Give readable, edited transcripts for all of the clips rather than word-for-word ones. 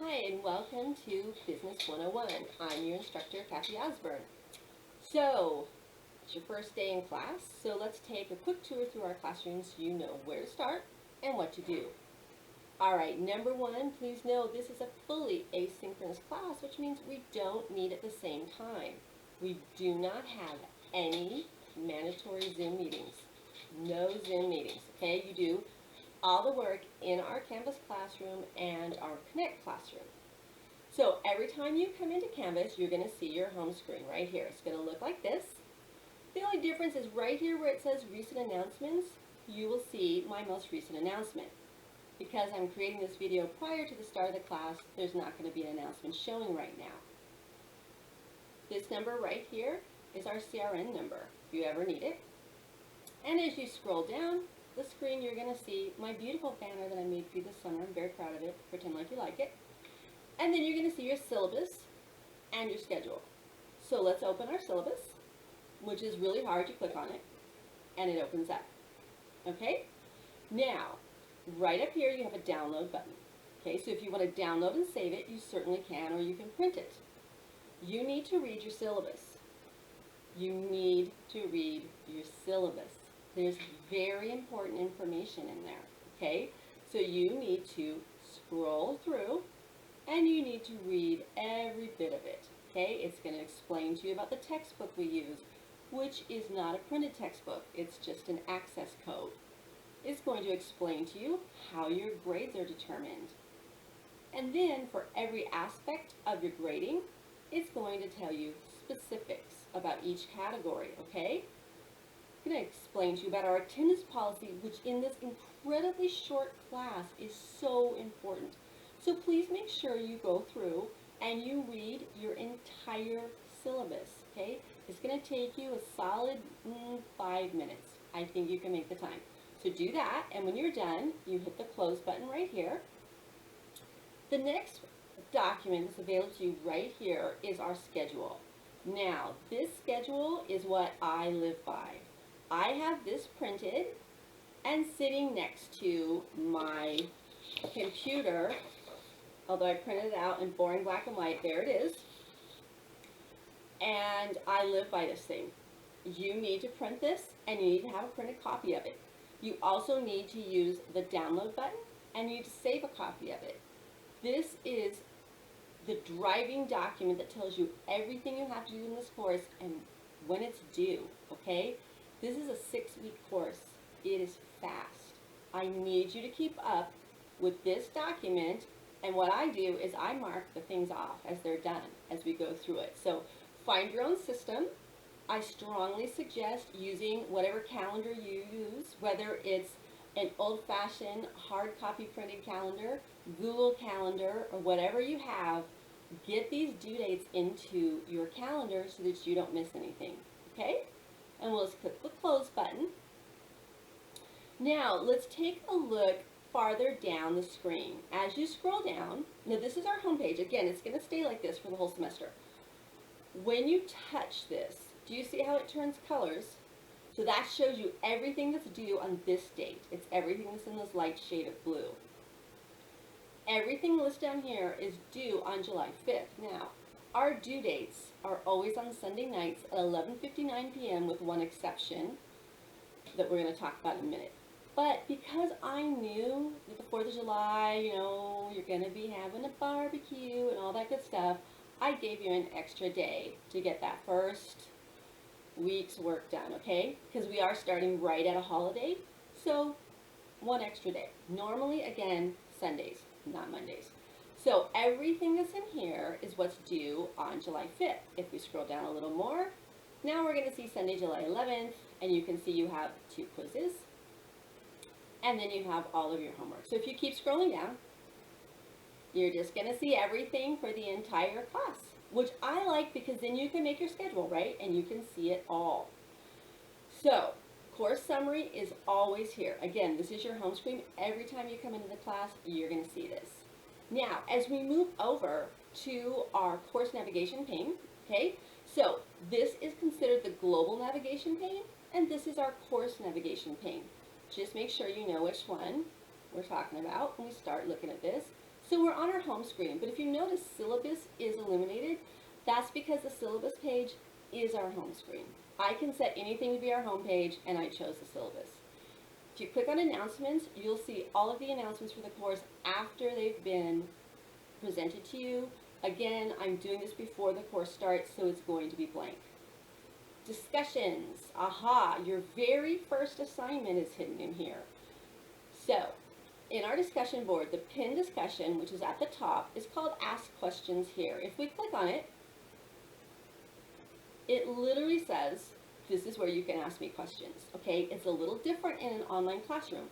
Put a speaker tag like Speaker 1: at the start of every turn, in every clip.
Speaker 1: Hi and welcome to Business 101. I'm your instructor, Kathy Osborne. So, it's your first day in class, so let's take a quick tour through our classrooms so you know where to start and what to do. Alright, number one, please know this is a fully asynchronous class, which means we don't meet at the same time. We do not have any mandatory Zoom meetings. No Zoom meetings, okay? You do all the work in our Canvas classroom and our Connect classroom. So every time you come into Canvas, you're going to see your home screen right here. It's going to look like this. The only difference is right here where it says recent announcements, you will see my most recent announcement. Because I'm creating this video prior to the start of the class, there's not going to be an announcement showing right now. This number right here is our CRN number, if you ever need it. And as you scroll down the screen, you're going to see my beautiful banner that I made for you this summer. I'm very proud of it. Pretend like you like it. And then you're going to see your syllabus and your schedule. So let's open our syllabus, which is really hard. You click on it, and it opens up. Okay? Now, right up here, you have a download button. Okay, so if you want to download and save it, you certainly can, or you can print it. You need to read your syllabus. You need to read your syllabus. There's very important information in there, okay? So you need to scroll through and you need to read every bit of it, okay? It's going to explain to you about the textbook we use, which is not a printed textbook. It's just an access code. It's going to explain to you how your grades are determined. And then for every aspect of your grading, it's going to tell you specifics about each category, okay? I'm going to explain to you about our attendance policy, which in this incredibly short class is so important. So please make sure you go through and you read your entire syllabus, okay? It's going to take you a solid 5 minutes. I think you can make the time. So do that, and when you're done, you hit the close button right here. The next document that's available to you right here is our schedule. Now, this schedule is what I live by. I have this printed and sitting next to my computer, although I printed it out in boring black and white, there it is. And I live by this thing. You need to print this and you need to have a printed copy of it. You also need to use the download button and you need to save a copy of it. This is the driving document that tells you everything you have to do in this course and when it's due, okay? This is a 6-week course. It is fast. I need you to keep up with this document, and what I do is I mark the things off as they're done as we go through it. So find your own system. I strongly suggest using whatever calendar you use, whether it's an old-fashioned hard copy printed calendar, Google Calendar, or whatever you have. Get these due dates into your calendar so that you don't miss anything, okay? And we'll just click the close button. Now, let's take a look farther down the screen. As you scroll down, now this is our home page. Again, it's going to stay like this for the whole semester. When you touch this, do you see how it turns colors? So that shows you everything that's due on this date. It's everything that's in this light shade of blue. Everything listed down here is due on July 5th. Now, our due dates are always on Sunday nights at 11:59 p.m. with one exception that we're going to talk about in a minute. But because I knew that the 4th of July, you know, you're going to be having a barbecue and all that good stuff, I gave you an extra day to get that first week's work done, okay? Because we are starting right at a holiday, so one extra day. Normally, again, Sundays, not Mondays. So everything that's in here is what's due on July 5th. If we scroll down a little more, now we're going to see Sunday, July 11th, and you can see you have 2 quizzes, and then you have all of your homework. So if you keep scrolling down, you're just going to see everything for the entire class, which I like because then you can make your schedule, right? And you can see it all. So, course summary is always here. Again, this is your home screen. Every time you come into the class, you're going to see this. Now, as we move over to our course navigation pane, okay, so this is considered the global navigation pane, and this is our course navigation pane. Just make sure you know which one we're talking about when we start looking at this. So we're on our home screen, but if you notice syllabus is illuminated, that's because the syllabus page is our home screen. I can set anything to be our home page, and I chose the syllabus. If you click on announcements, you'll see all of the announcements for the course after they've been presented to you. Again, I'm doing this before the course starts, so it's going to be blank. Discussions, aha, your very first assignment is hidden in here. So, in our discussion board, the pinned discussion, which is at the top, is called Ask Questions Here. If we click on it, it literally says, this is where you can ask me questions, okay? It's a little different in an online classroom.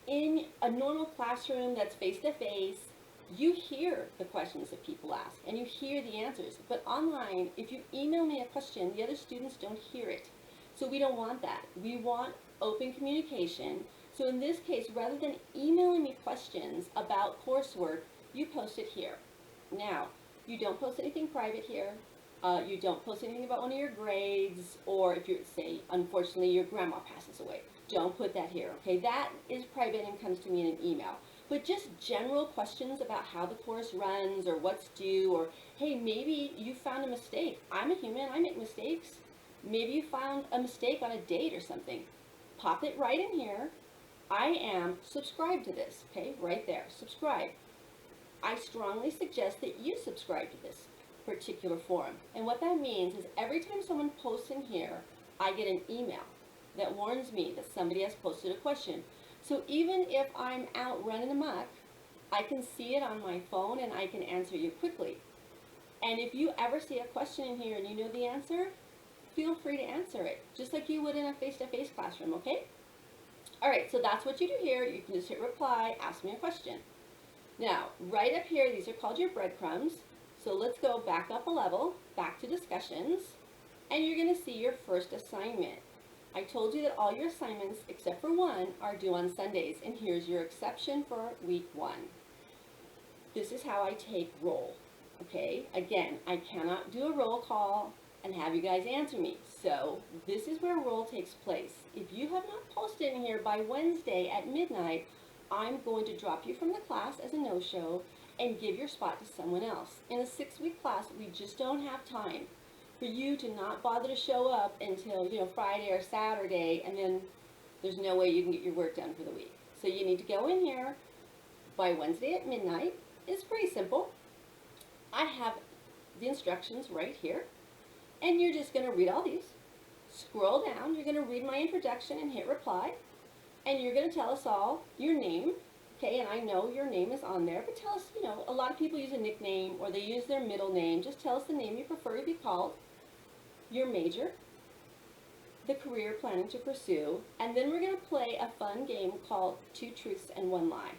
Speaker 1: In a normal classroom that's face-to-face, you hear the questions that people ask, and you hear the answers. But online, if you email me a question, the other students don't hear it. So we don't want that. We want open communication. So in this case, rather than emailing me questions about coursework, you post it here. Now, you don't post anything private here. You don't post anything about one of your grades, or if you say, unfortunately, your grandma passes away. Don't put that here, okay? That is private and comes to me in an email. But just general questions about how the course runs, or what's due, or hey, maybe you found a mistake. I'm a human, I make mistakes. Maybe you found a mistake on a date or something. Pop it right in here. I am subscribed to this, okay? Right there, subscribe. I strongly suggest that you subscribe to this particular forum. And what that means is every time someone posts in here, I get an email that warns me that somebody has posted a question. So even if I'm out running amok, I can see it on my phone and I can answer you quickly. And if you ever see a question in here and you know the answer, feel free to answer it, just like you would in a face-to-face classroom, okay? All right, so that's what you do here. You can just hit reply, ask me a question. Now, right up here, these are called your breadcrumbs. So let's go back up a level, back to discussions, and you're gonna see your first assignment. I told you that all your assignments, except for one, are due on Sundays, and here's your exception for week 1. This is how I take roll, okay? Again, I cannot do a roll call and have you guys answer me. So this is where roll takes place. If you have not posted in here by Wednesday at midnight, I'm going to drop you from the class as a no-show and give your spot to someone else. In a 6-week class, we just don't have time for you to not bother to show up until, Friday or Saturday, and then there's no way you can get your work done for the week. So you need to go in here by Wednesday at midnight. It's pretty simple. I have the instructions right here, and you're just gonna read all these. Scroll down, you're gonna read my introduction and hit reply, and you're gonna tell us all your name, okay, and I know your name is on there, but tell us, a lot of people use a nickname or they use their middle name. Just tell us the name you prefer to be called, your major, the career planning to pursue, and then we're going to play a fun game called 2 Truths and 1 Lie.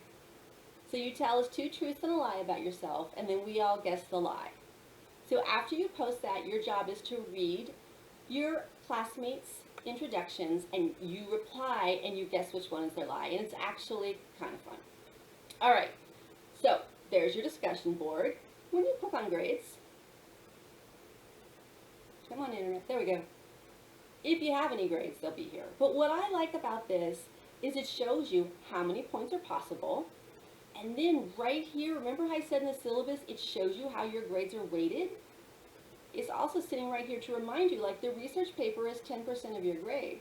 Speaker 1: So you tell us 2 truths and a lie about yourself, and then we all guess the lie. So after you post that, your job is to read your classmates' introductions, and you reply, and you guess which one is their lie, and it's actually kind of fun. All right, so there's your discussion board. When you click on grades, come on, internet, there we go. If you have any grades, they'll be here. But what I like about this is it shows you how many points are possible. And then right here, remember how I said in the syllabus, it shows you how your grades are weighted? It's also sitting right here to remind you, like the research paper is 10% of your grade.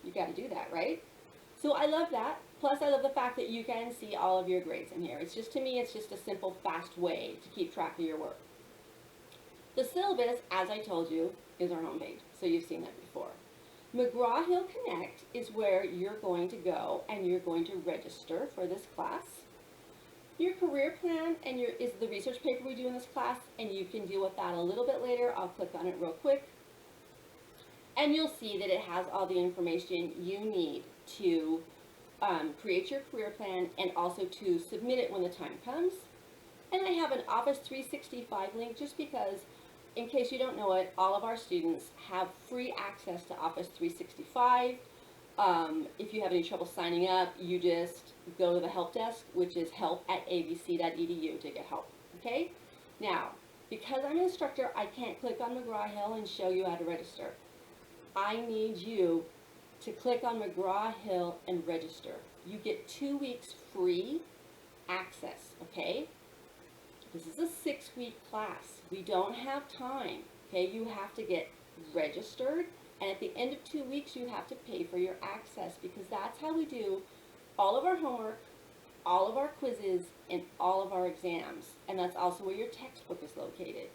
Speaker 1: You got to do that, right? So I love that. Plus, I love the fact that you can see all of your grades in here. It's just, to me, it's just a simple, fast way to keep track of your work. The syllabus, as I told you, is our homepage, so you've seen that before. McGraw-Hill Connect is where you're going to go and you're going to register for this class. Your career plan is the research paper we do in this class, and you can deal with that a little bit later. I'll click on it real quick. And you'll see that it has all the information you need to create your career plan and also to submit it when the time comes. And I have an Office 365 link just because, in case you don't know it, all of our students have free access to Office 365. If you have any trouble signing up, you just go to the help desk, which is help@abc.edu to get help, okay? Now, because I'm an instructor, I can't click on McGraw-Hill and show you how to register. I need you to click on McGraw-Hill and register. You get 2 weeks free access, okay? This is a 6-week class. We don't have time, okay? You have to get registered, and at the end of 2 weeks, you have to pay for your access, because that's how we do all of our homework, all of our quizzes, and all of our exams. And that's also where your textbook is located.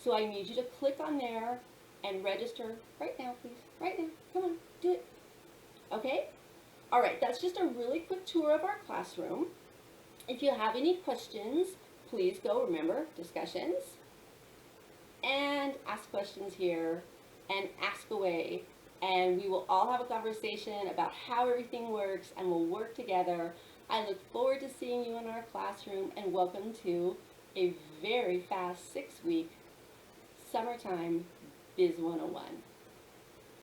Speaker 1: So I need you to click on there and register right now, please. Right now. Come on, do it. Okay? All right, that's just a really quick tour of our classroom. If you have any questions, please go, remember, discussions, and ask questions here, and ask away. And we will all have a conversation about how everything works, and we'll work together. I look forward to seeing you in our classroom, and welcome to a very fast 6-week summertime BUS 101.